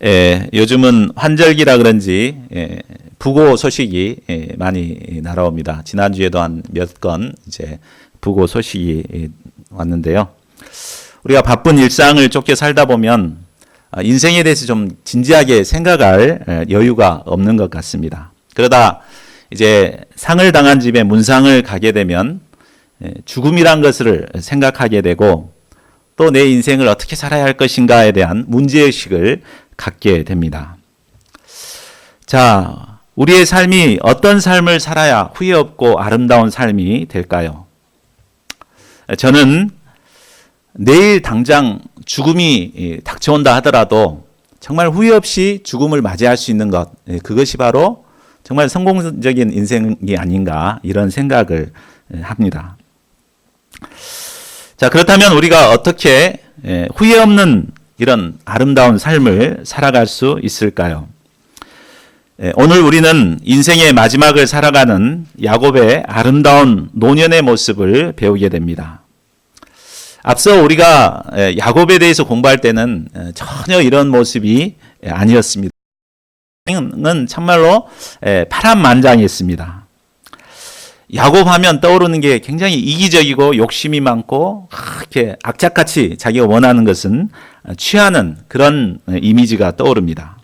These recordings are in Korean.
요즘은 환절기라 그런지 부고 소식이 많이 날아옵니다. 지난주에도 한 몇 건 이제 부고 소식이 왔는데요. 우리가 바쁜 일상을 쫓겨 살다 보면 인생에 대해서 좀 진지하게 생각할 여유가 없는 것 같습니다. 그러다 이제 상을 당한 집에 문상을 가게 되면 죽음이란 것을 생각하게 되고 또 내 인생을 어떻게 살아야 할 것인가에 대한 문제의식을 갖게 됩니다. 자, 우리의 삶이 어떤 삶을 살아야 후회 없고 아름다운 삶이 될까요? 저는 내일 당장 죽음이 닥쳐온다 하더라도 정말 후회 없이 죽음을 맞이할 수 있는 것, 그것이 바로 정말 성공적인 인생이 아닌가 이런 생각을 합니다. 자, 그렇다면 우리가 어떻게 후회 없는 이런 아름다운 삶을 살아갈 수 있을까요? 오늘 우리는 인생의 마지막을 살아가는 야곱의 아름다운 노년의 모습을 배우게 됩니다. 앞서 우리가 야곱에 대해서 공부할 때는 전혀 이런 모습이 아니었습니다. 는 참말로 파란만장했습니다. 야곱하면 떠오르는 게 굉장히 이기적이고 욕심이 많고 이렇게 악착같이 자기가 원하는 것은 취하는 그런 이미지가 떠오릅니다.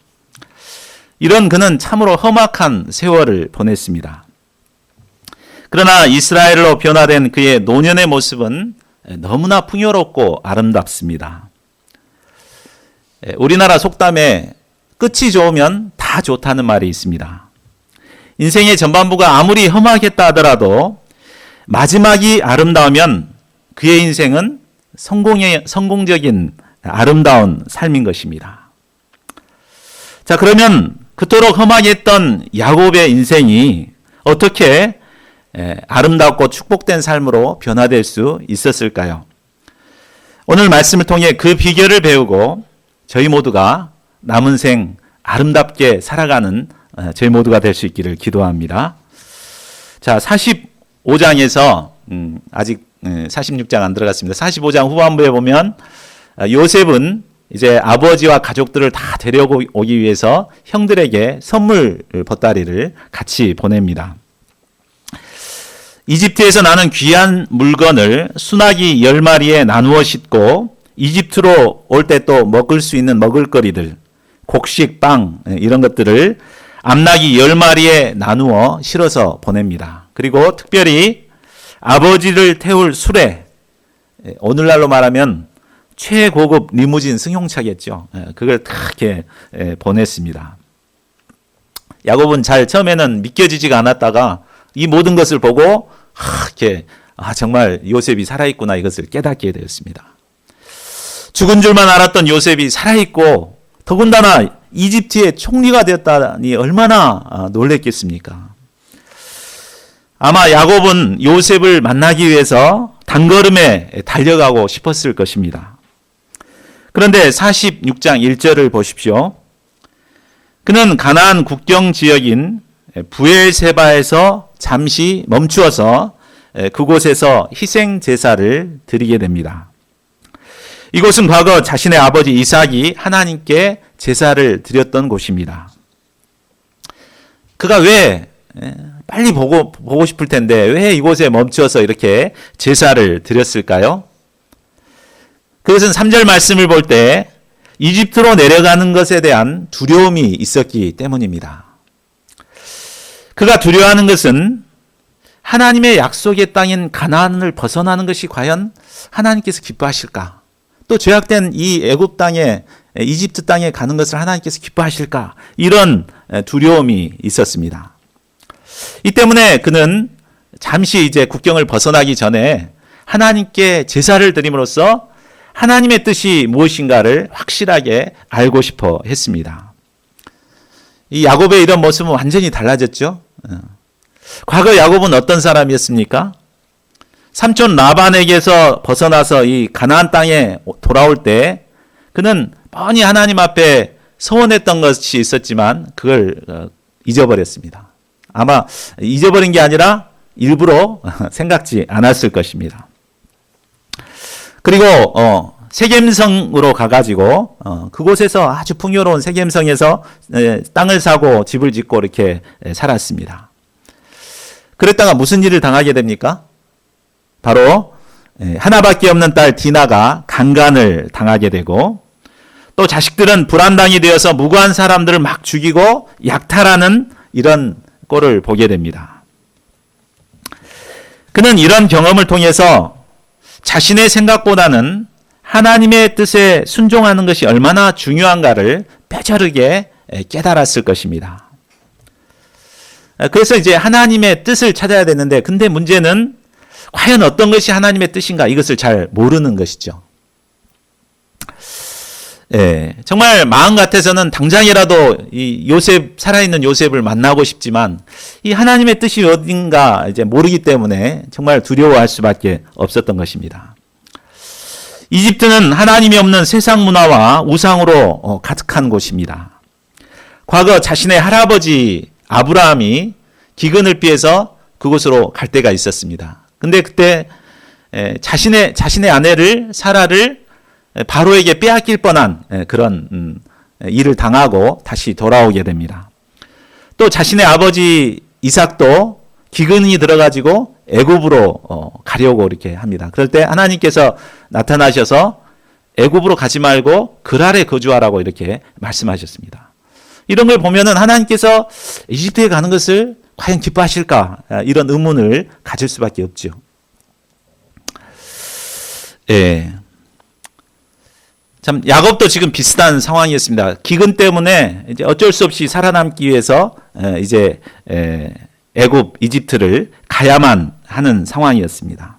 이런 그는 참으로 험악한 세월을 보냈습니다. 그러나 이스라엘로 변화된 그의 노년의 모습은 너무나 풍요롭고 아름답습니다. 우리나라 속담에 끝이 좋으면 다 좋다는 말이 있습니다. 인생의 전반부가 아무리 험하겠다 하더라도 마지막이 아름다우면 그의 인생은 성공적인 아름다운 삶인 것입니다. 자, 그러면 그토록 험하겠던 야곱의 인생이 어떻게 아름답고 축복된 삶으로 변화될 수 있었을까요? 오늘 말씀을 통해 그 비결을 배우고 저희 모두가 남은 생 아름답게 살아가는 저희 모두가 될 수 있기를 기도합니다. 자, 45장에서 아직 46장 안 들어갔습니다. 45장 후반부에 보면 요셉은 이제 아버지와 가족들을 다 데려오기 위해서 형들에게 선물 보따리를 같이 보냅니다. 이집트에서 나는 귀한 물건을 수나기 10마리에 나누어 싣고 이집트로 올 때 또 먹을 수 있는 먹을거리들, 곡식, 빵 이런 것들을 암나기 10마리에 나누어 실어서 보냅니다. 그리고 특별히 아버지를 태울 수레, 오늘날로 말하면 최고급 리무진 승용차겠죠. 그걸 다 이렇게 보냈습니다. 야곱은 처음에는 믿겨지지가 않았다가 이 모든 것을 보고 이렇게 정말 요셉이 살아있구나 이것을 깨닫게 되었습니다. 죽은 줄만 알았던 요셉이 살아있고 더군다나 이집트의 총리가 되었다니 얼마나 놀랬겠습니까? 아마 야곱은 요셉을 만나기 위해서 단걸음에 달려가고 싶었을 것입니다. 그런데 46장 1절을 보십시오. 그는 가나안 국경 지역인 브엘세바에서 잠시 멈추어서 그곳에서 희생 제사를 드리게 됩니다. 이곳은 과거 자신의 아버지 이삭이 하나님께 제사를 드렸던 곳입니다. 그가 왜 빨리 보고 싶을 텐데 왜 이곳에 멈춰서 이렇게 제사를 드렸을까요? 그것은 3절 말씀을 볼 때 이집트로 내려가는 것에 대한 두려움이 있었기 때문입니다. 그가 두려워하는 것은 하나님의 약속의 땅인 가나안을 벗어나는 것이 과연 하나님께서 기뻐하실까? 또 죄악된 이 애굽 땅에 이집트 땅에 가는 것을 하나님께서 기뻐하실까? 이런 두려움이 있었습니다. 이 때문에 그는 잠시 이제 국경을 벗어나기 전에 하나님께 제사를 드림으로써 하나님의 뜻이 무엇인가를 확실하게 알고 싶어 했습니다. 이 야곱의 이런 모습은 완전히 달라졌죠. 과거 야곱은 어떤 사람이었습니까? 삼촌 라반에게서 벗어나서 이 가나안 땅에 돌아올 때 그는 뻔히 하나님 앞에 서원했던 것이 있었지만 그걸 잊어버렸습니다. 아마 잊어버린 게 아니라 일부러 생각지 않았을 것입니다. 그리고 세겜성으로 가가지고 그곳에서 아주 풍요로운 세겜성에서 땅을 사고 집을 짓고 이렇게 살았습니다. 그랬다가 무슨 일을 당하게 됩니까? 바로 하나밖에 없는 딸 디나가 강간을 당하게 되고, 또 자식들은 불안당이 되어서 무고한 사람들을 막 죽이고 약탈하는 이런 꼴을 보게 됩니다. 그는 이런 경험을 통해서 자신의 생각보다는 하나님의 뜻에 순종하는 것이 얼마나 중요한가를 뼈저리게 깨달았을 것입니다. 그래서 이제 하나님의 뜻을 찾아야 되는데, 근데 문제는 과연 어떤 것이 하나님의 뜻인가, 이것을 잘 모르는 것이죠. 정말 마음 같아서는 당장이라도 이 요셉, 살아있는 요셉을 만나고 싶지만 이 하나님의 뜻이 어딘가 이제 모르기 때문에 정말 두려워할 수밖에 없었던 것입니다. 이집트는 하나님이 없는 세상 문화와 우상으로 가득한 곳입니다. 과거 자신의 할아버지 아브라함이 기근을 피해서 그곳으로 갈 때가 있었습니다. 근데 그때 자신의 아내를 사라를 바로에게 빼앗길 뻔한 그런 일을 당하고 다시 돌아오게 됩니다. 또 자신의 아버지 이삭도 기근이 들어가지고 애굽으로 가려고 이렇게 합니다. 그럴 때 하나님께서 나타나셔서 애굽으로 가지 말고 그랄에 거주하라고 이렇게 말씀하셨습니다. 이런 걸 보면은 하나님께서 이집트에 가는 것을 과연 기뻐하실까, 이런 의문을 가질 수밖에 없죠. 참 야곱도 지금 비슷한 상황이었습니다. 기근 때문에 이제 어쩔 수 없이 살아남기 위해서 이제 애굽, 이집트를 가야만 하는 상황이었습니다.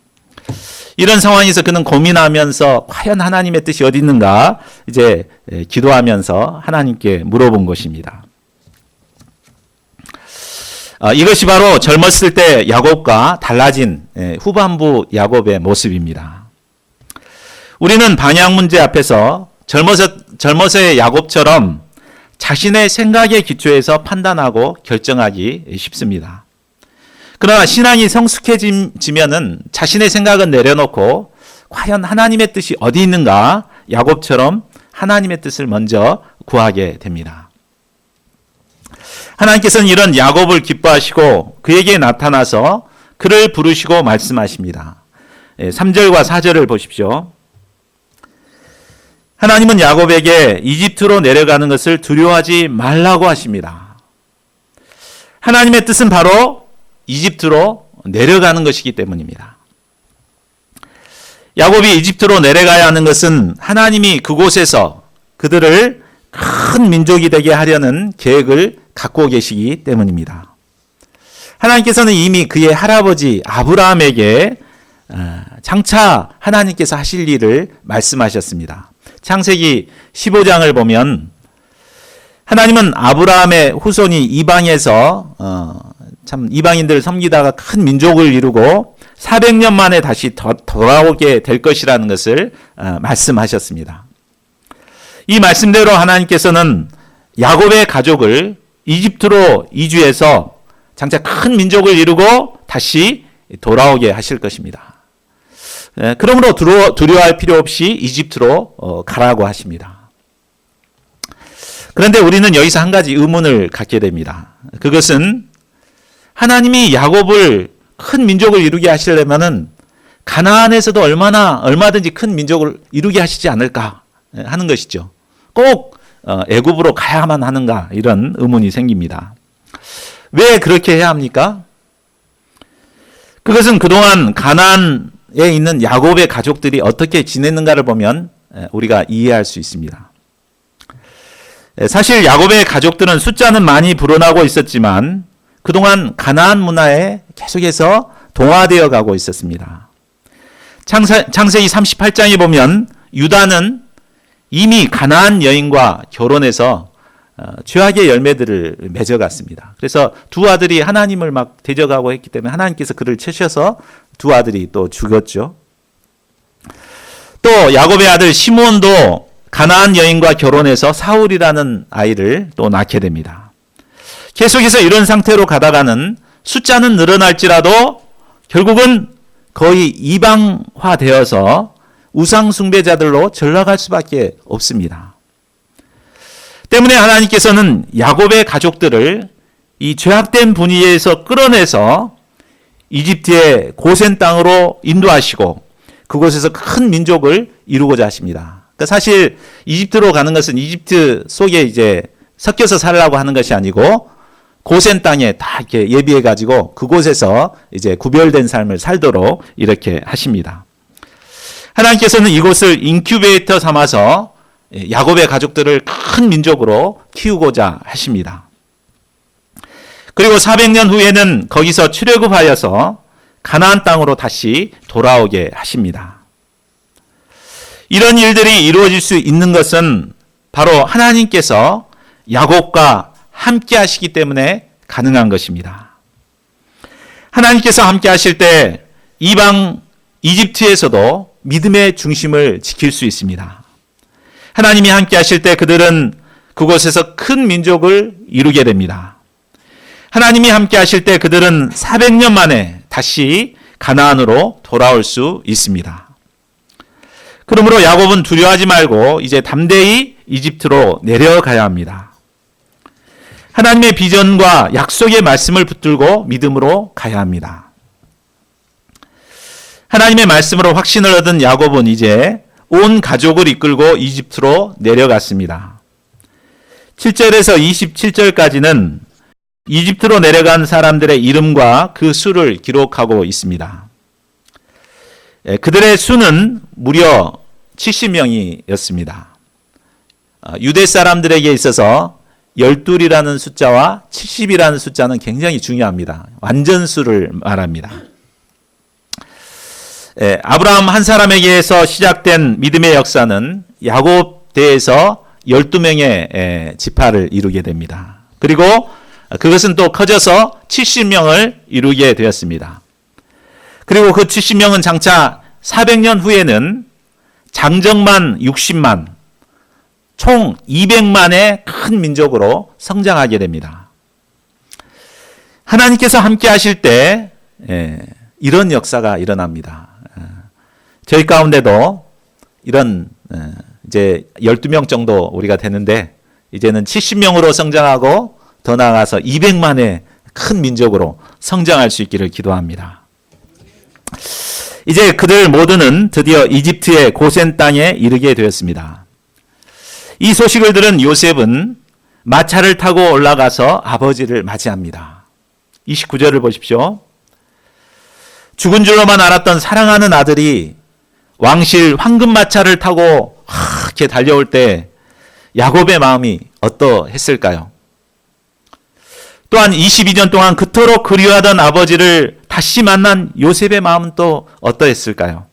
이런 상황에서 그는 고민하면서 과연 하나님의 뜻이 어디 있는가 이제 기도하면서 하나님께 물어본 것입니다. 이것이 바로 젊었을 때 야곱과 달라진 후반부 야곱의 모습입니다. 우리는 방향 문제 앞에서 젊어서의 야곱처럼 자신의 생각에 기초해서 판단하고 결정하기 쉽습니다. 그러나 신앙이 성숙해지면은 자신의 생각은 내려놓고 과연 하나님의 뜻이 어디 있는가, 야곱처럼 하나님의 뜻을 먼저 구하게 됩니다. 하나님께서는 이런 야곱을 기뻐하시고 그에게 나타나서 그를 부르시고 말씀하십니다. 3절과 4절을 보십시오. 하나님은 야곱에게 이집트로 내려가는 것을 두려워하지 말라고 하십니다. 하나님의 뜻은 바로 이집트로 내려가는 것이기 때문입니다. 야곱이 이집트로 내려가야 하는 것은 하나님이 그곳에서 그들을 큰 민족이 되게 하려는 계획을 갖고 계시기 때문입니다. 하나님께서는 이미 그의 할아버지 아브라함에게 장차 하나님께서 하실 일을 말씀하셨습니다. 창세기 15장을 보면 하나님은 아브라함의 후손이 이방에서 참 이방인들을 섬기다가 큰 민족을 이루고 400년 만에 다시 돌아오게 될 것이라는 것을 말씀하셨습니다. 이 말씀대로 하나님께서는 야곱의 가족을 이집트로 이주해서 장차 큰 민족을 이루고 다시 돌아오게 하실 것입니다. 그러므로 두려워할 필요 없이 이집트로 가라고 하십니다. 그런데 우리는 여기서 한 가지 의문을 갖게 됩니다. 그것은 하나님이 야곱을 큰 민족을 이루게 하시려면은 가나안에서도 얼마든지 큰 민족을 이루게 하시지 않을까 하는 것이죠. 꼭 애굽으로 가야만 하는가, 이런 의문이 생깁니다. 왜 그렇게 해야 합니까? 그것은 그동안 가나안에 있는 야곱의 가족들이 어떻게 지냈는가를 보면 우리가 이해할 수 있습니다. 사실 야곱의 가족들은 숫자는 많이 불어나고 있었지만 그동안 가나안 문화에 계속해서 동화되어 가고 있었습니다. 창세기 38장에 보면 유다는 이미 가나안 여인과 결혼해서 죄악의 열매들을 맺어갔습니다. 그래서 두 아들이 하나님을 막 대적하고 했기 때문에 하나님께서 그를 치셔서 두 아들이 또 죽었죠. 또 야곱의 아들 시므온도 가나안 여인과 결혼해서 사울이라는 아이를 또 낳게 됩니다. 계속해서 이런 상태로 가다가는 숫자는 늘어날지라도 결국은 거의 이방화되어서 우상 숭배자들로 전락할 수밖에 없습니다. 때문에 하나님께서는 야곱의 가족들을 이 죄악된 분위기에서 끌어내서 이집트의 고센 땅으로 인도하시고 그곳에서 큰 민족을 이루고자 하십니다. 그러니까 사실 이집트로 가는 것은 이집트 속에 이제 섞여서 살라고 하는 것이 아니고 고센 땅에 다 이렇게 예비해 가지고 그곳에서 이제 구별된 삶을 살도록 이렇게 하십니다. 하나님께서는 이곳을 인큐베이터 삼아서 야곱의 가족들을 큰 민족으로 키우고자 하십니다. 그리고 400년 후에는 거기서 출애굽하여서 가나안 땅으로 다시 돌아오게 하십니다. 이런 일들이 이루어질 수 있는 것은 바로 하나님께서 야곱과 함께 하시기 때문에 가능한 것입니다. 하나님께서 함께 하실 때 이방 이집트에서도 믿음의 중심을 지킬 수 있습니다. 하나님이 함께 하실 때 그들은 그곳에서 큰 민족을 이루게 됩니다. 하나님이 함께 하실 때 그들은 400년 만에 다시 가나안으로 돌아올 수 있습니다. 그러므로 야곱은 두려워하지 말고 이제 담대히 이집트로 내려가야 합니다. 하나님의 비전과 약속의 말씀을 붙들고 믿음으로 가야 합니다. 하나님의 말씀으로 확신을 얻은 야곱은 이제 온 가족을 이끌고 이집트로 내려갔습니다. 7절에서 27절까지는 이집트로 내려간 사람들의 이름과 그 수를 기록하고 있습니다. 그들의 수는 무려 70명이었습니다. 유대 사람들에게 있어서 12이라는 숫자와 70이라는 숫자는 굉장히 중요합니다. 완전수를 말합니다. 아브라함 한 사람에게서 시작된 믿음의 역사는 야곱 대에서 12명의 지파를 이루게 됩니다. 그리고 그것은 또 커져서 70명을 이루게 되었습니다. 그리고 그 70명은 장차 400년 후에는 장정만 60만, 총 200만의 큰 민족으로 성장하게 됩니다. 하나님께서 함께 하실 때 이런 역사가 일어납니다. 저희 가운데도 이런 이제 12명 정도 우리가 되는데 이제는 70명으로 성장하고 더 나아가서 200만의 큰 민족으로 성장할 수 있기를 기도합니다. 이제 그들 모두는 드디어 이집트의 고센 땅에 이르게 되었습니다. 이 소식을 들은 요셉은 마차를 타고 올라가서 아버지를 맞이합니다. 29절을 보십시오. 죽은 줄로만 알았던 사랑하는 아들이 왕실 황금 마차를 타고 이렇게 달려올 때 야곱의 마음이 어떠했을까요? 또한 22년 동안 그토록 그리워하던 아버지를 다시 만난 요셉의 마음은 또 어떠했을까요?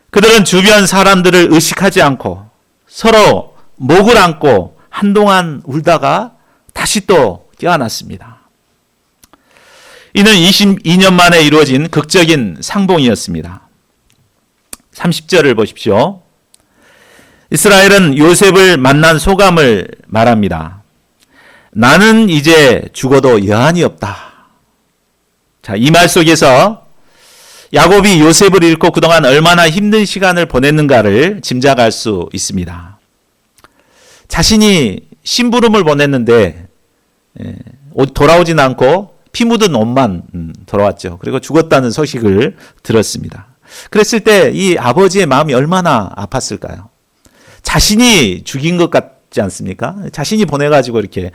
그들은 주변 사람들을 의식하지 않고 서로 목을 안고 한동안 울다가 다시 또 깨어났습니다. 이는 22년 만에 이루어진 극적인 상봉이었습니다. 30절을 보십시오. 이스라엘은 요셉을 만난 소감을 말합니다. 나는 이제 죽어도 여한이 없다. 자, 이 말 속에서 야곱이 요셉을 잃고 그동안 얼마나 힘든 시간을 보냈는가를 짐작할 수 있습니다. 자신이 심부름을 보냈는데 돌아오진 않고 피 묻은 옷만 돌아왔죠. 그리고 죽었다는 소식을 들었습니다. 그랬을 때 이 아버지의 마음이 얼마나 아팠을까요? 자신이 죽인 것 같지 않습니까? 자신이 보내가지고 이렇게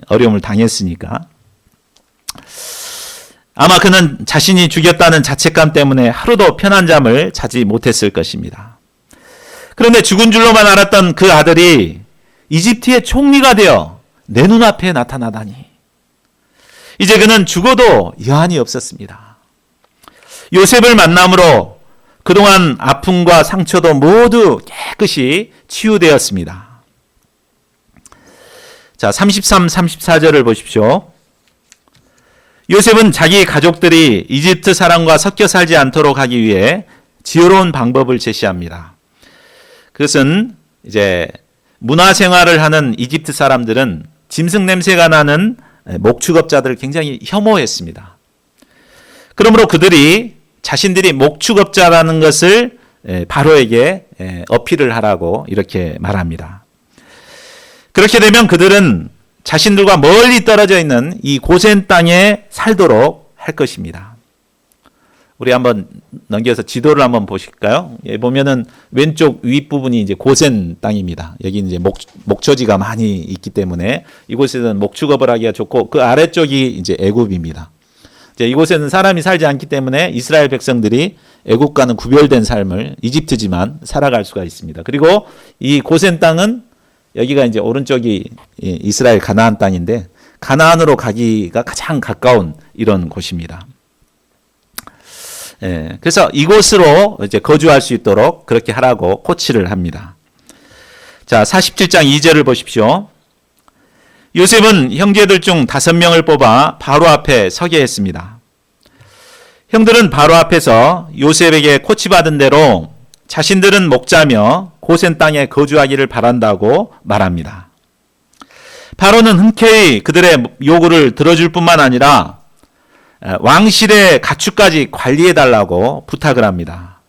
어려움을 당했으니까. 아마 그는 자신이 죽였다는 자책감 때문에 하루도 편한 잠을 자지 못했을 것입니다. 그런데 죽은 줄로만 알았던 그 아들이 이집트의 총리가 되어 내 눈앞에 나타나다니. 이제 그는 죽어도 여한이 없었습니다. 요셉을 만남으로 그동안 아픔과 상처도 모두 깨끗이 치유되었습니다. 자, 33, 34절을 보십시오. 요셉은 자기 가족들이 이집트 사람과 섞여 살지 않도록 하기 위해 지혜로운 방법을 제시합니다. 그것은 이제 문화 생활을 하는 이집트 사람들은 짐승 냄새가 나는 목축업자들을 굉장히 혐오했습니다. 그러므로 그들이 자신들이 목축업자라는 것을 바로에게 어필을 하라고 이렇게 말합니다. 그렇게 되면 그들은 자신들과 멀리 떨어져 있는 이 고센 땅에 살도록 할 것입니다. 우리 한번 넘겨서 지도를 한번 보실까요? 보면은 왼쪽 윗부분이 이제 고센 땅입니다. 여기 이제 목초지가 많이 있기 때문에 이곳에는 목축업을 하기가 좋고 그 아래쪽이 이제 애굽입니다. 이제 이곳에는 사람이 살지 않기 때문에 이스라엘 백성들이 애굽과는 구별된 삶을 이집트지만 살아갈 수가 있습니다. 그리고 이 고센 땅은 여기가 이제 오른쪽이 이스라엘 가나안 땅인데 가나안으로 가기가 가장 가까운 이런 곳입니다. 그래서 이곳으로 이제 거주할 수 있도록 그렇게 하라고 코치를 합니다. 자, 47장 2절을 보십시오. 요셉은 형제들 중 5명을 뽑아 바로 앞에 서게 했습니다. 형들은 바로 앞에서 요셉에게 코치받은 대로 자신들은 목자며 고센 땅에 거주하기를 바란다고 말합니다. 바로는 흔쾌히 그들의 요구를 들어줄 뿐만 아니라 왕실의 가축까지 관리해달라고 부탁을 합니다.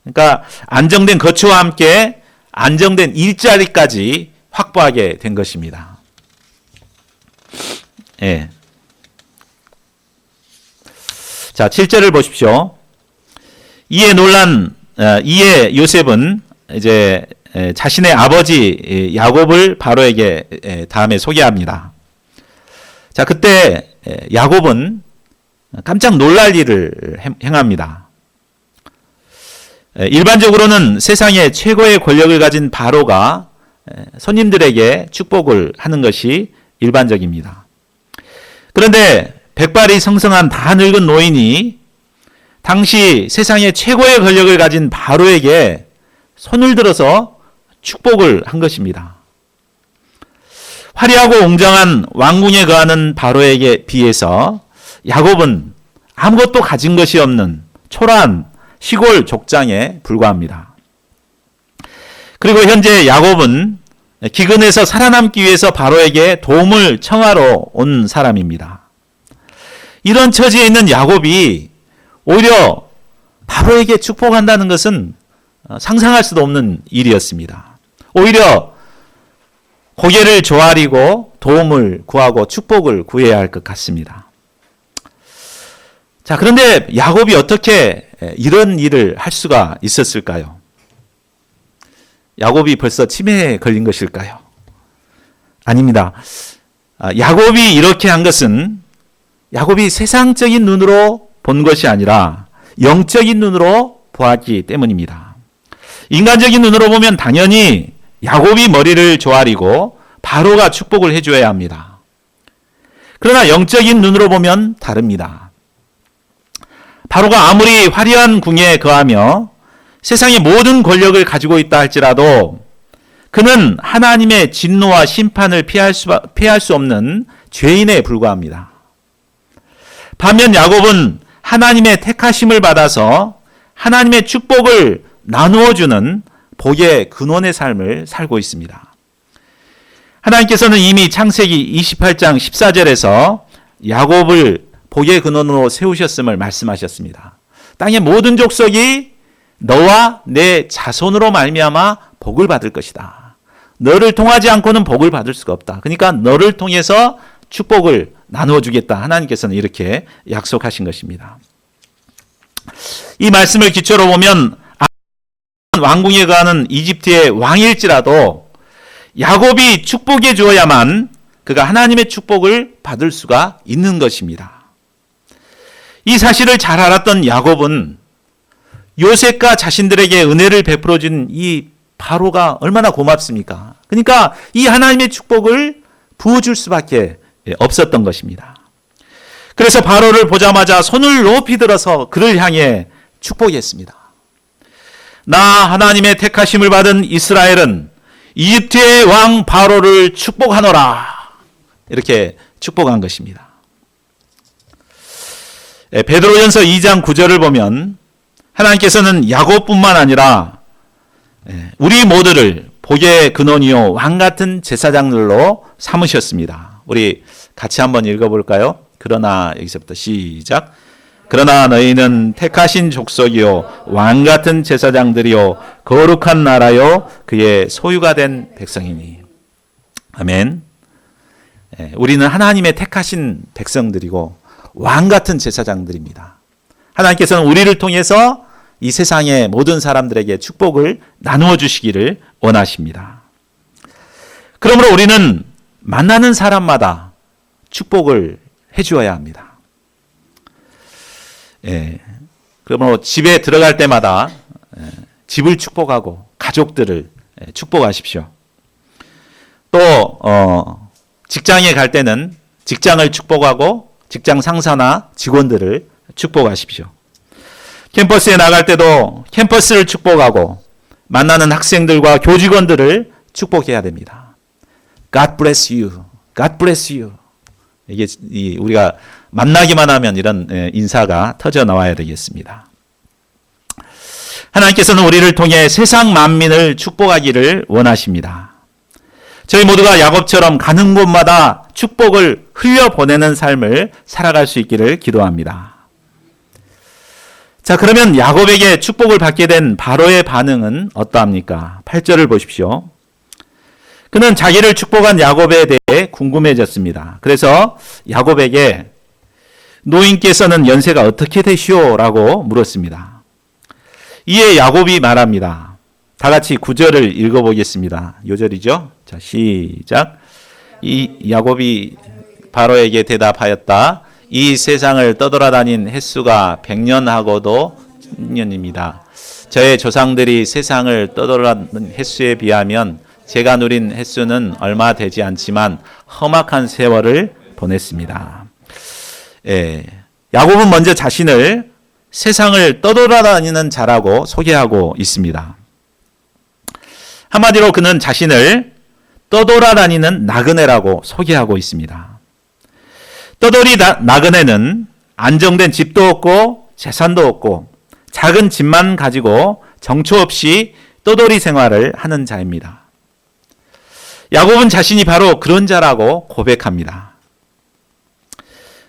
그러니까 안정된 거처와 함께 안정된 일자리까지 확보하게 된 것입니다. 예. 자, 7절을 보십시오. 이에 요셉은 이제 자신의 아버지 야곱을 바로에게 다음에 소개합니다. 자, 그때 야곱은 깜짝 놀랄 일을 행합니다. 일반적으로는 세상의 최고의 권력을 가진 바로가 손님들에게 축복을 하는 것이 일반적입니다. 그런데 백발이 성성한 다 늙은 노인이 당시 세상의 최고의 권력을 가진 바로에게 손을 들어서 축복을 한 것입니다. 화려하고 웅장한 왕궁에 거하는 바로에게 비해서 야곱은 아무것도 가진 것이 없는 초라한 시골 족장에 불과합니다. 그리고 현재 야곱은 기근에서 살아남기 위해서 바로에게 도움을 청하러 온 사람입니다. 이런 처지에 있는 야곱이 오히려 바로에게 축복한다는 것은 상상할 수도 없는 일이었습니다. 오히려 고개를 조아리고 도움을 구하고 축복을 구해야 할 것 같습니다. 자, 그런데 야곱이 어떻게 이런 일을 할 수가 있었을까요? 야곱이 벌써 치매에 걸린 것일까요? 아닙니다. 야곱이 이렇게 한 것은 야곱이 세상적인 눈으로 본 것이 아니라 영적인 눈으로 보았기 때문입니다. 인간적인 눈으로 보면 당연히 야곱이 머리를 조아리고 바로가 축복을 해줘야 합니다. 그러나 영적인 눈으로 보면 다릅니다. 바로가 아무리 화려한 궁에 거하며 세상의 모든 권력을 가지고 있다 할지라도 그는 하나님의 진노와 심판을 피할 수 없는 죄인에 불과합니다. 반면 야곱은 하나님의 택하심을 받아서 하나님의 축복을 나누어 주는 복의 근원의 삶을 살고 있습니다. 하나님께서는 이미 창세기 28장 14절에서 야곱을 복의 근원으로 세우셨음을 말씀하셨습니다. 땅의 모든 족속이 너와 내 자손으로 말미암아 복을 받을 것이다. 너를 통하지 않고는 복을 받을 수가 없다. 그러니까 너를 통해서 축복을 나누어 주겠다. 하나님께서는 이렇게 약속하신 것입니다. 이 말씀을 기초로 보면 왕궁에 거하는 이집트의 왕일지라도 야곱이 축복해 주어야만 그가 하나님의 축복을 받을 수가 있는 것입니다. 이 사실을 잘 알았던 야곱은 요셉과 자신들에게 은혜를 베풀어 준 이 바로가 얼마나 고맙습니까? 그러니까 이 하나님의 축복을 부어줄 수밖에 없었던 것입니다. 그래서 바로를 보자마자 손을 높이 들어서 그를 향해 축복했습니다. 나 하나님의 택하심을 받은 이스라엘은 이집트의 왕 바로를 축복하노라. 이렇게 축복한 것입니다. 베드로전서 2장 9절을 보면 하나님께서는 야곱뿐만 아니라 우리 모두를 복의 근원이요 왕 같은 제사장들로 삼으셨습니다. 우리 같이 한번 읽어볼까요? 그러나 여기서부터 시작. 그러나 너희는 택하신 족속이요 왕 같은 제사장들이요 거룩한 나라요 그의 소유가 된 백성이니. 아멘. 우리는 하나님의 택하신 백성들이고 왕 같은 제사장들입니다. 하나님께서는 우리를 통해서 이 세상의 모든 사람들에게 축복을 나누어 주시기를 원하십니다. 그러므로 우리는 만나는 사람마다 축복을 해주어야 합니다. 그러므로 집에 들어갈 때마다 집을 축복하고 가족들을 축복하십시오. 또 직장에 갈 때는 직장을 축복하고 직장 상사나 직원들을 축복하십시오. 캠퍼스에 나갈 때도 캠퍼스를 축복하고 만나는 학생들과 교직원들을 축복해야 됩니다. God bless you. God bless you. 이게 우리가 만나기만 하면 이런 인사가 터져 나와야 되겠습니다. 하나님께서는 우리를 통해 세상 만민을 축복하기를 원하십니다. 저희 모두가 야곱처럼 가는 곳마다 축복을 흘려보내는 삶을 살아갈 수 있기를 기도합니다. 자, 그러면 야곱에게 축복을 받게 된 바로의 반응은 어떠합니까? 8절을 보십시오. 그는 자기를 축복한 야곱에 대해 궁금해졌습니다. 그래서 야곱에게 노인께서는 연세가 어떻게 되시오? 라고 물었습니다. 이에 야곱이 말합니다. 다 같이 9절을 읽어보겠습니다. 요절이죠? 자, 시작. 이 야곱이 바로에게 대답하였다. 이 세상을 떠돌아다닌 횟수가 100년하고도 10년입니다. 저의 조상들이 세상을 떠돌아다닌 횟수에 비하면 제가 누린 횟수는 얼마 되지 않지만 험악한 세월을 보냈습니다. 야곱은 먼저 자신을 세상을 떠돌아다니는 자라고 소개하고 있습니다. 한마디로 그는 자신을 떠돌아다니는 나그네라고 소개하고 있습니다. 떠돌이 나그네는 안정된 집도 없고 재산도 없고 작은 집만 가지고 정처 없이 떠돌이 생활을 하는 자입니다. 야곱은 자신이 바로 그런 자라고 고백합니다.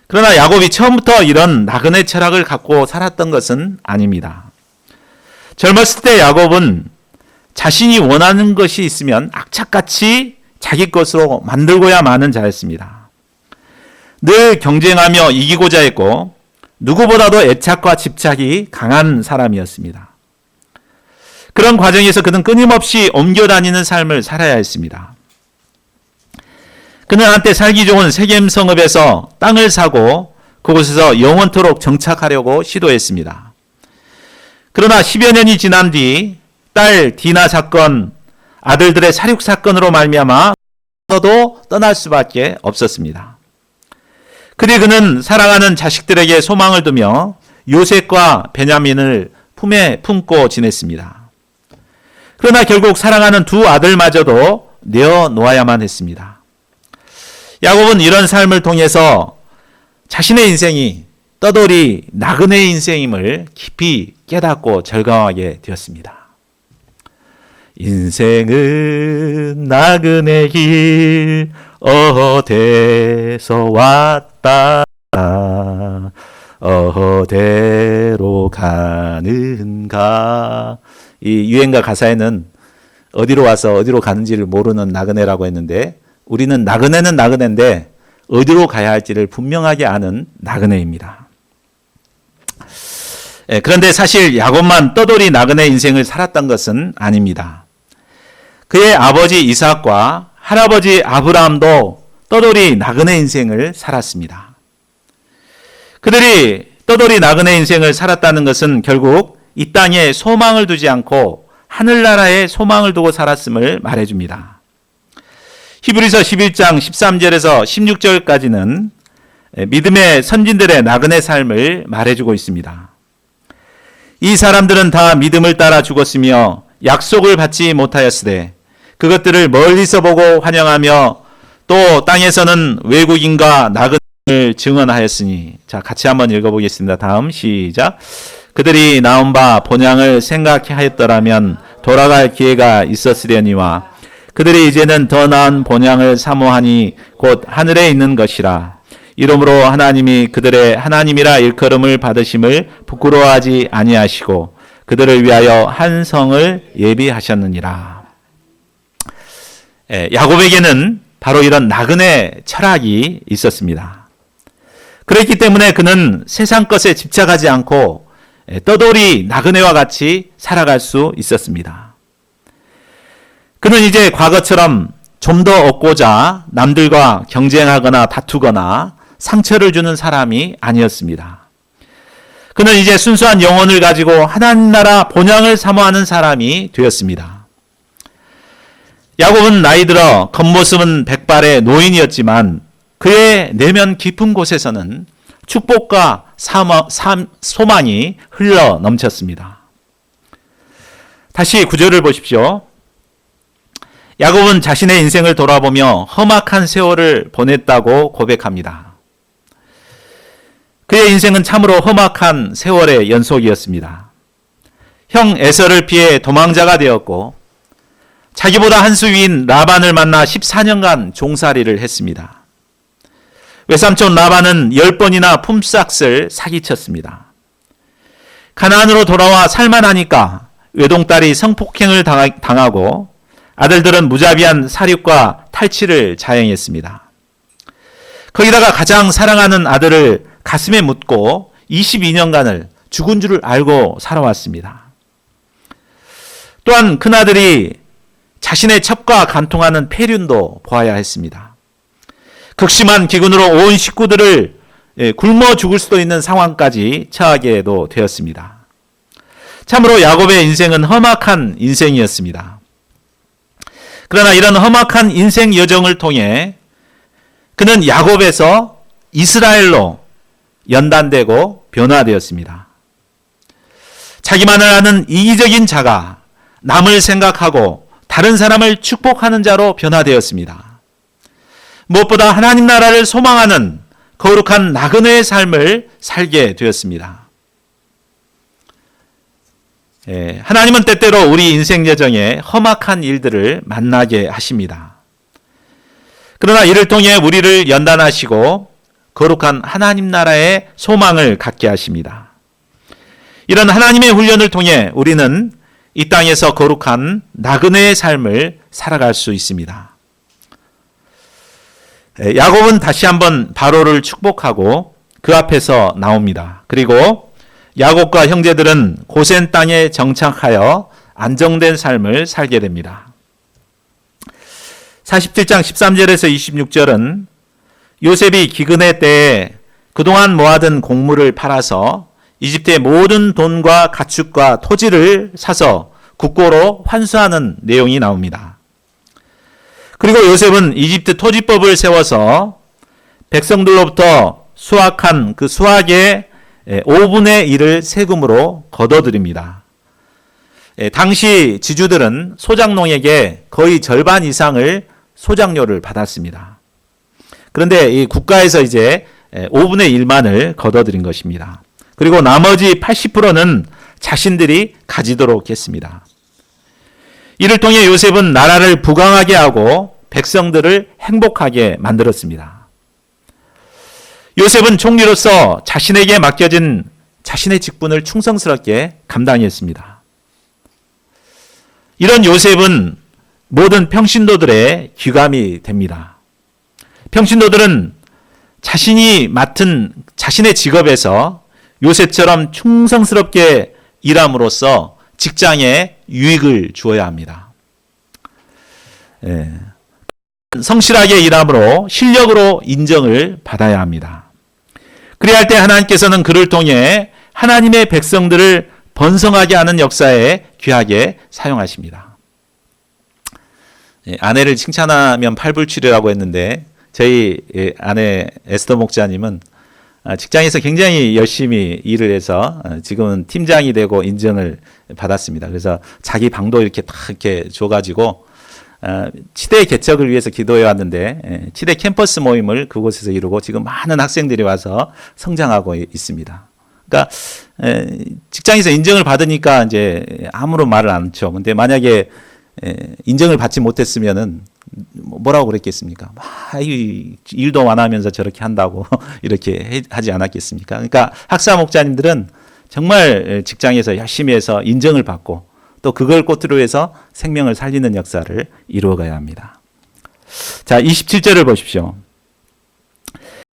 그러나 야곱이 처음부터 이런 나그네 철학을 갖고 살았던 것은 아닙니다. 젊었을 때 야곱은 자신이 원하는 것이 있으면 악착같이 자기 것으로 만들고야 마는 자였습니다. 늘 경쟁하며 이기고자 했고 누구보다도 애착과 집착이 강한 사람이었습니다. 그런 과정에서 그는 끊임없이 옮겨다니는 삶을 살아야 했습니다. 그는 한때 살기 좋은 세겜 성읍에서 땅을 사고 그곳에서 영원토록 정착하려고 시도했습니다. 그러나 10여 년이 지난 뒤 딸 디나 사건, 아들들의 살육 사건으로 말미암아 도 떠날 수밖에 없었습니다. 그리 그는 사랑하는 자식들에게 소망을 두며 요셉과 베냐민을 품에 품고 지냈습니다. 그러나 결국 사랑하는 두 아들마저도 내어놓아야만 했습니다. 야곱은 이런 삶을 통해서 자신의 인생이 떠돌이 나그네의 인생임을 깊이 깨닫고 절감하게 되었습니다. 인생은 나그네 길 어디서 왔다 어디로 가는가. 이 유행가 가사에는 어디로 와서 어디로 가는지를 모르는 나그네라고 했는데 우리는 나그네는 나그네인데 어디로 가야 할지를 분명하게 아는 나그네입니다. 그런데 사실 야곱만 떠돌이 나그네 인생을 살았던 것은 아닙니다. 그의 아버지 이삭과 할아버지 아브라함도 떠돌이 나그네 인생을 살았습니다. 그들이 떠돌이 나그네 인생을 살았다는 것은 결국 이 땅에 소망을 두지 않고 하늘나라에 소망을 두고 살았음을 말해줍니다. 히브리서 11장 13절에서 16절까지는 믿음의 선진들의 나그네 삶을 말해주고 있습니다. 이 사람들은 다 믿음을 따라 죽었으며 약속을 받지 못하였으되 그것들을 멀리서 보고 환영하며 또 땅에서는 외국인과 나그네를 증언하였으니. 자, 같이 한번 읽어보겠습니다. 다음 시작. 그들이 나온 바 본향을 생각하였더라면 돌아갈 기회가 있었으려니와 그들이 이제는 더 나은 본향을 사모하니 곧 하늘에 있는 것이라. 이러므로 하나님이 그들의 하나님이라 일컬음을 받으심을 부끄러워하지 아니하시고 그들을 위하여 한 성을 예비하셨느니라. 야곱에게는 바로 이런 나그네 철학이 있었습니다. 그렇기 때문에 그는 세상 것에 집착하지 않고 떠돌이 나그네와 같이 살아갈 수 있었습니다. 그는 이제 과거처럼 좀 더 얻고자 남들과 경쟁하거나 다투거나 상처를 주는 사람이 아니었습니다. 그는 이제 순수한 영혼을 가지고 하나님 나라 본향을 사모하는 사람이 되었습니다. 야곱은 나이 들어 겉모습은 백발의 노인이었지만 그의 내면 깊은 곳에서는 축복과 소망이 흘러 넘쳤습니다. 다시 9절을 보십시오. 야곱은 자신의 인생을 돌아보며 험악한 세월을 보냈다고 고백합니다. 그의 인생은 참으로 험악한 세월의 연속이었습니다. 형 에서를 피해 도망자가 되었고 자기보다 한 수 위인 라반을 만나 14년간 종살이를 했습니다. 외삼촌 라반은 10번이나 품삯을 사기쳤습니다. 가나안으로 돌아와 살만하니까 외동딸이 성폭행을 당하고 아들들은 무자비한 살육과 탈취를 자행했습니다. 거기다가 가장 사랑하는 아들을 가슴에 묻고 22년간을 죽은 줄을 알고 살아왔습니다. 또한 큰아들이 자신의 첩과 간통하는 폐륜도 보아야 했습니다. 극심한 기근으로 온 식구들을 굶어 죽을 수도 있는 상황까지 처하게도 되었습니다. 참으로 야곱의 인생은 험악한 인생이었습니다. 그러나 이런 험악한 인생 여정을 통해 그는 야곱에서 이스라엘로 연단되고 변화되었습니다. 자기만을 아는 이기적인 자가 남을 생각하고 다른 사람을 축복하는 자로 변화되었습니다. 무엇보다 하나님 나라를 소망하는 거룩한 나그네의 삶을 살게 되었습니다. 하나님은 때때로 우리 인생 여정에 험악한 일들을 만나게 하십니다. 그러나 이를 통해 우리를 연단하시고 거룩한 하나님 나라의 소망을 갖게 하십니다. 이런 하나님의 훈련을 통해 우리는 이 땅에서 거룩한 나그네의 삶을 살아갈 수 있습니다. 야곱은 다시 한번 바로를 축복하고 그 앞에서 나옵니다. 그리고 야곱과 형제들은 고센 땅에 정착하여 안정된 삶을 살게 됩니다. 47장 13절에서 26절은 요셉이 기근의 때에 그동안 모아둔 곡물을 팔아서 이집트의 모든 돈과 가축과 토지를 사서 국고로 환수하는 내용이 나옵니다. 그리고 요셉은 이집트 토지법을 세워서 백성들로부터 수확한 그 수확의 5분의 1을 세금으로 걷어들입니다. 당시 지주들은 소작농에게 거의 절반 이상을 소작료를 받았습니다. 그런데 이 국가에서 이제 5분의 1만을 걷어들인 것입니다. 그리고 나머지 80%는 자신들이 가지도록 했습니다. 이를 통해 요셉은 나라를 부강하게 하고 백성들을 행복하게 만들었습니다. 요셉은 총리로서 자신에게 맡겨진 자신의 직분을 충성스럽게 감당했습니다. 이런 요셉은 모든 평신도들의 귀감이 됩니다. 평신도들은 자신이 맡은 자신의 직업에서 요셉처럼 충성스럽게 일함으로써 직장에 유익을 주어야 합니다. 성실하게 일함으로 실력으로 인정을 받아야 합니다. 그래야 할 때 하나님께서는 그를 통해 하나님의 백성들을 번성하게 하는 역사에 귀하게 사용하십니다. 아내를 칭찬하면 팔불출이라고 했는데 저희 아내 에스더 목자님은 직장에서 굉장히 열심히 일을 해서 지금은 팀장이 되고 인정을 받았습니다. 그래서 자기 방도 이렇게 딱 이렇게 줘가지고 치대 개척을 위해서 기도해 왔는데 치대 캠퍼스 모임을 그곳에서 이루고 지금 많은 학생들이 와서 성장하고 있습니다. 그러니까 직장에서 인정을 받으니까 이제 아무런 말을 안 하죠. 근데 만약에 인정을 받지 못했으면은 뭐라고 그랬겠습니까? 일도 완하면서 저렇게 한다고 이렇게 하지 않았겠습니까? 그러니까 학사 목자님들은 정말 직장에서 열심히 해서 인정을 받고 또 그걸 꽃으로 해서 생명을 살리는 역사를 이루어가야 합니다. 자, 27절을 보십시오.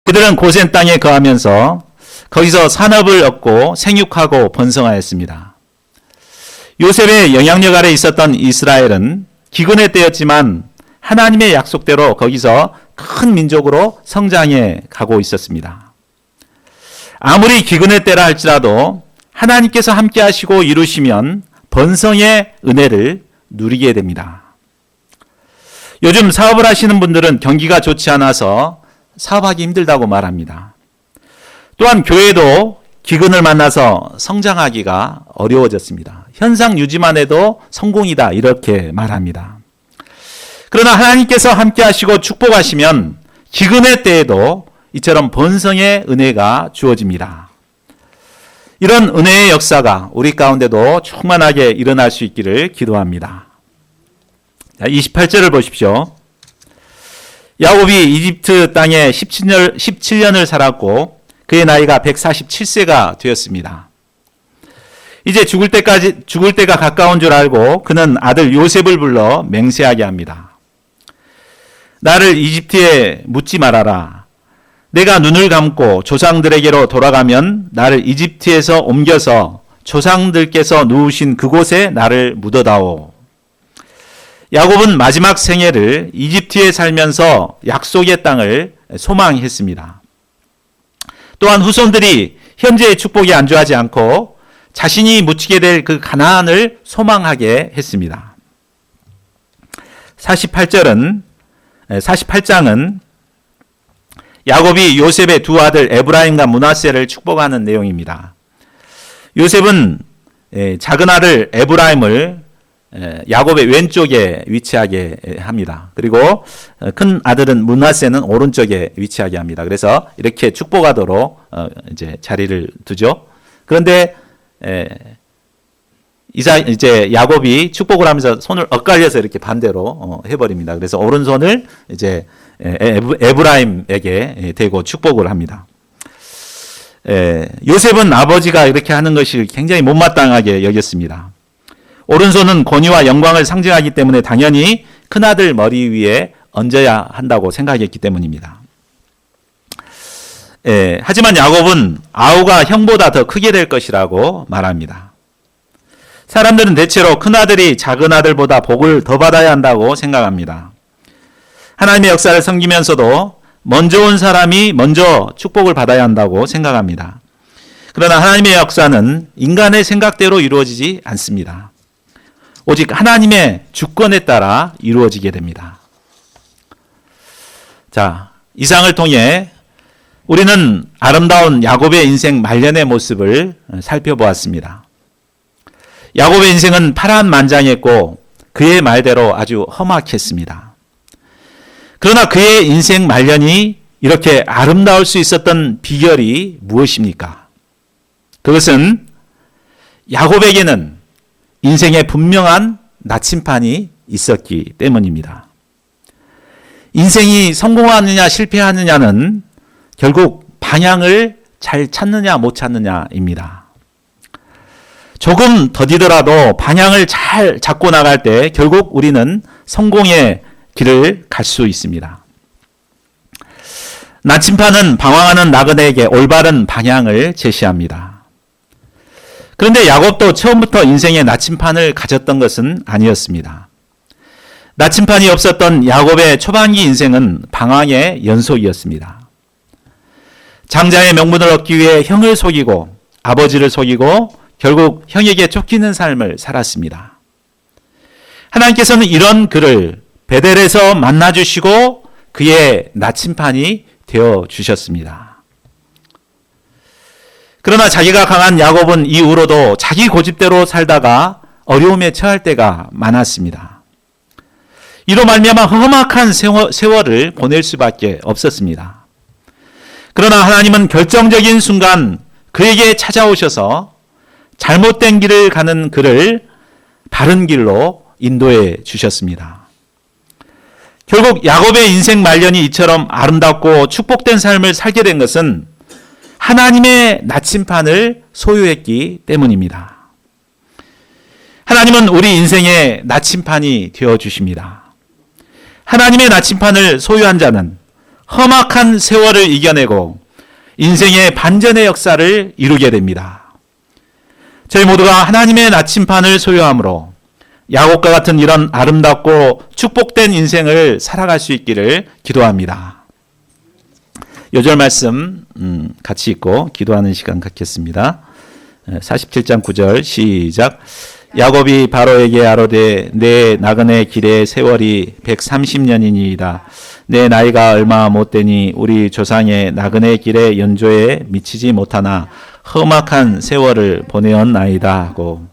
그들은 고센 땅에 거하면서 거기서 산업을 얻고 생육하고 번성하였습니다. 요셉의 영향력 아래 있었던 이스라엘은 기근의 때였지만 하나님의 약속대로 거기서 큰 민족으로 성장해 가고 있었습니다. 아무리 기근의 때라 할지라도 하나님께서 함께 하시고 이루시면 번성의 은혜를 누리게 됩니다. 요즘 사업을 하시는 분들은 경기가 좋지 않아서 사업하기 힘들다고 말합니다. 또한 교회도 기근을 만나서 성장하기가 어려워졌습니다. 현상 유지만 해도 성공이다 이렇게 말합니다. 그러나 하나님께서 함께 하시고 축복하시면 기근의 때에도 이처럼 번성의 은혜가 주어집니다. 이런 은혜의 역사가 우리 가운데도 충만하게 일어날 수 있기를 기도합니다. 28절을 보십시오. 야곱이 이집트 땅에 17년을 살았고 그의 나이가 147세가 되었습니다. 이제 죽을 때가 가까운 줄 알고 그는 아들 요셉을 불러 맹세하게 합니다. 나를 이집트에 묻지 말아라. 내가 눈을 감고 조상들에게로 돌아가면 나를 이집트에서 옮겨서 조상들께서 누우신 그곳에 나를 묻어다오. 야곱은 마지막 생애를 이집트에 살면서 약속의 땅을 소망했습니다. 또한 후손들이 현재의 축복에 안주하지 않고 자신이 묻히게 될 그 가나안을 소망하게 했습니다. 48장은 야곱이 요셉의 두 아들 에브라임과 므낫세를 축복하는 내용입니다. 요셉은 작은 아들 에브라임을 야곱의 왼쪽에 위치하게 합니다. 그리고 큰 아들은 므낫세는 오른쪽에 위치하게 합니다. 그래서 이렇게 축복하도록 이제 자리를 두죠. 그런데 이제 야곱이 축복을 하면서 손을 엇갈려서 이렇게 반대로 해버립니다. 그래서 오른손을 이제 에브라임에게 대고 축복을 합니다. 요셉은 아버지가 이렇게 하는 것이 굉장히 못마땅하게 여겼습니다. 오른손은 권위와 영광을 상징하기 때문에 당연히 큰아들 머리 위에 얹어야 한다고 생각했기 때문입니다. 하지만 야곱은 아우가 형보다 더 크게 될 것이라고 말합니다. 사람들은 대체로 큰아들이 작은아들보다 복을 더 받아야 한다고 생각합니다. 하나님의 역사를 섬기면서도 먼저 온 사람이 먼저 축복을 받아야 한다고 생각합니다. 그러나 하나님의 역사는 인간의 생각대로 이루어지지 않습니다. 오직 하나님의 주권에 따라 이루어지게 됩니다. 자, 이상을 통해 우리는 아름다운 야곱의 인생 말년의 모습을 살펴보았습니다. 야곱의 인생은 파란만장했고 그의 말대로 아주 험악했습니다. 그러나 그의 인생 말년이 이렇게 아름다울 수 있었던 비결이 무엇입니까? 그것은 야곱에게는 인생에 분명한 나침판이 있었기 때문입니다. 인생이 성공하느냐 실패하느냐는 결국 방향을 잘 찾느냐 못 찾느냐입니다. 조금 더디더라도 방향을 잘 잡고 나갈 때 결국 우리는 성공의 길을 갈 수 있습니다. 나침판은 방황하는 나그네에게 올바른 방향을 제시합니다. 그런데 야곱도 처음부터 인생의 나침판을 가졌던 것은 아니었습니다. 나침판이 없었던 야곱의 초반기 인생은 방황의 연속이었습니다. 장자의 명분을 얻기 위해 형을 속이고 아버지를 속이고 결국 형에게 쫓기는 삶을 살았습니다. 하나님께서는 이런 그를 베델에서 만나주시고 그의 나침판이 되어주셨습니다. 그러나 자기가 강한 야곱은 이후로도 자기 고집대로 살다가 어려움에 처할 때가 많았습니다. 이로 말미암아 험악한 세월을 보낼 수밖에 없었습니다. 그러나 하나님은 결정적인 순간 그에게 찾아오셔서 잘못된 길을 가는 그를 바른 길로 인도해 주셨습니다. 결국 야곱의 인생 말년이 이처럼 아름답고 축복된 삶을 살게 된 것은 하나님의 나침판을 소유했기 때문입니다. 하나님은 우리 인생의 나침판이 되어주십니다. 하나님의 나침판을 소유한 자는 험악한 세월을 이겨내고 인생의 반전의 역사를 이루게 됩니다. 저희 모두가 하나님의 나침판을 소유함으로 야곱과 같은 이런 아름답고 축복된 인생을 살아갈 수 있기를 기도합니다. 요절 말씀 같이 읽고 기도하는 시간 갖겠습니다. 47장 9절 시작. 야곱이 바로에게 아뢰되 내 나그네 길의 세월이 130년이니이다. 내 나이가 얼마 못되니 우리 조상의 나그네 길의 연조에 미치지 못하나 험악한 세월을 보내었나이다 하고